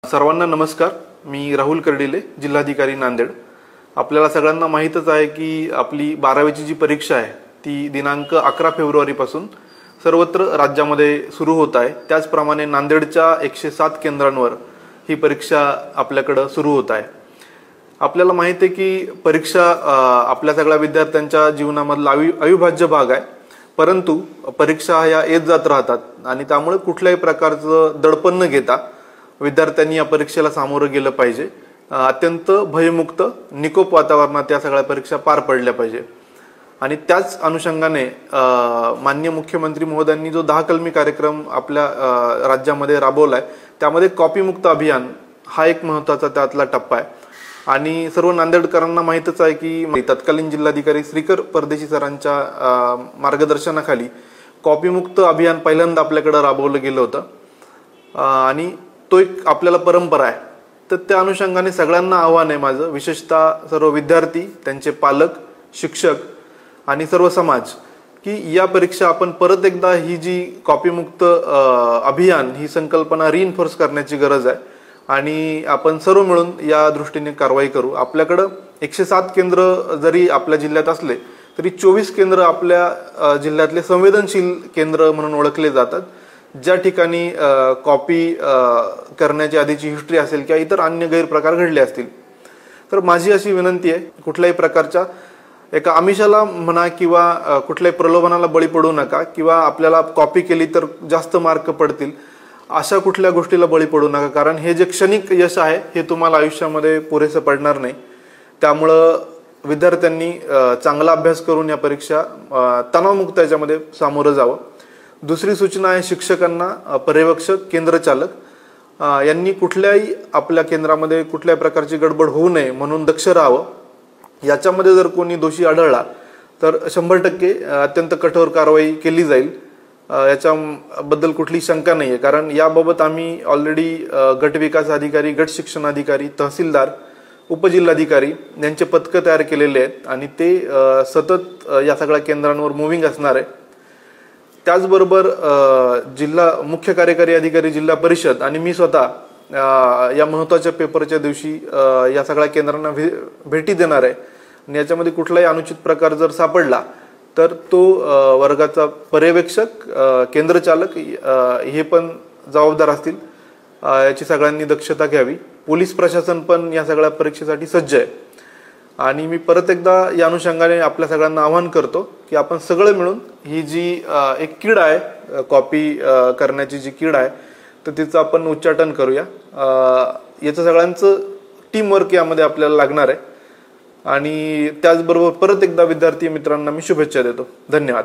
सर्वांना नमस्कार। मी राहुल कर्डिले, जिल्हाधिकारी नांदेड। आपल्याला सगळ्यांना माहीतच आहे की आपली 12वीची जी परीक्षा आहे ती दिनांक 11 फेब्रुवारी पासून सर्वत्र राज्यामध्ये सुरू होत आहे। त्याचप्रमाणे नांदेडच्या 107 केंद्रांवर ही परीक्षा आपल्याकडे सुरू होत आहे। आपल्याला माहित आहे की परीक्षा आपल्या सगळ्या विद्यार्थ्यांच्या जीवनामधला अविभाज्य भाग आहे, परंतु परीक्षा ह्या येत जात राहतात आणि त्यामुळे कुठल्याही प्रकारचं दडपण न घेता विद्यार्थ्यांनी या परीक्षेला सामोरं गेलं पाहिजे। अत्यंत भयमुक्त निकोप वातावरणात या सगळ्या परीक्षा पार पडल्या पाहिजे। आणि त्याच अनुषंगाने माननीय मुख्यमंत्री महोदयांनी जो 10 कलमी कार्यक्रम आपल्या राज्यामध्ये राबवलाय, त्यामध्ये कॉपीमुक्त अभियान हा एक महत्त्वाचा त्यातला टप्पा आहे। आणि सर्व नांदेडकरांना माहीतच आहे की तत्कालीन जिल्हाधिकारी श्रीकर परदेशी सरांच्या मार्गदर्शनाखाली कॉपीमुक्त अभियान पहिल्यांदा आपल्याकडे राबवलं गेलं होतं आणि तो एक आपल्याला परंपरा आहे। तर त्या अनुषंगाने सगळ्यांना आव्हान आहे माझं, विशेषतः सर्व विद्यार्थी, त्यांचे पालक, शिक्षक आणि सर्व समाज, की या परीक्षा आपण परत एकदा ही जी कॉपीमुक्त अभियान ही संकल्पना रिइन्फोर्स करण्याची गरज आहे आणि आपण सर्व मिळून या दृष्टीने कारवाई करू। आपल्याकडे 107 केंद्र जरी आपल्या जिल्ह्यात असले तरी 24 केंद्र आपल्या जिल्ह्यातले संवेदनशील केंद्र म्हणून ओळखले जातात, ज्या ठिकाणी कॉपी करण्याची आधीची हिस्ट्री असेल किंवा इतर अन्य गैरप्रकार घडले असतील। तर माझी अशी विनंती आहे, कुठल्याही प्रकारच्या एका आमिषाला म्हणा किंवा कुठल्याही प्रलोभनाला बळी पडू नका, किंवा आपल्याला कॉपी केली तर जास्त मार्क पडतील अशा कुठल्या गोष्टीला बळी पडू नका, कारण हे जे क्षणिक यश आहे हे तुम्हाला आयुष्यामध्ये पुरेसं पडणार नाही। त्यामुळं विद्यार्थ्यांनी चांगला अभ्यास करून या परीक्षा तणावमुक्त याच्यामध्ये सामोरं जावं। दुसरी सूचना आहे शिक्षकांना, पर्यवेक्षक, केंद्रचालक यांनी कुठल्याही आपल्या केंद्रामध्ये कुठल्याही प्रकारची गडबड होऊ नये म्हणून दक्ष राहावं। याच्यामध्ये जर कोणी दोषी आढळला तर 100% अत्यंत कठोर कारवाई केली जाईल, याच्याबद्दल कुठली शंका नाही आहे। कारण याबाबत आम्ही ऑलरेडी गट विकास अधिकारी, गट शिक्षण अधिकारी, तहसीलदार, उपजिल्हाधिकारी यांचे पथकं तयार केलेले आहेत आणि ते सतत या सगळ्या केंद्रांवर मूव्हिंग असणार आहे। त्याचबरोबर जिल्हा मुख्य कार्यकारी अधिकारी, जिल्हा परिषद आणि मी स्वतः या महत्त्वाच्या पेपरच्या दिवशी या सगळ्या केंद्रांना भेटी देणार आहे आणि याच्यामध्ये कुठलाही अनुचित प्रकार जर सापडला तर तो वर्गाचा पर्यवेक्षक, केंद्रचालक हे पण जबाबदार असतील। याची सगळ्यांनी दक्षता घ्यावी। पोलीस प्रशासन पण या सगळ्या परीक्षेसाठी सज्ज आहे आणि मी परत एकदा या अनुषंगाने आपल्या सगळ्यांना आवाहन करतो की आपण सगळे मिळून ही जी एक कीड आहे, कॉपी करण्याची जी कीड आहे, तर तिचं आपण उच्चाटन करूया। याचं सगळ्यांचं टीमवर्क यामध्ये आपल्याला लागणार आहे आणि त्याचबरोबर परत एकदा विद्यार्थी मित्रांना मी शुभेच्छा देतो। धन्यवाद।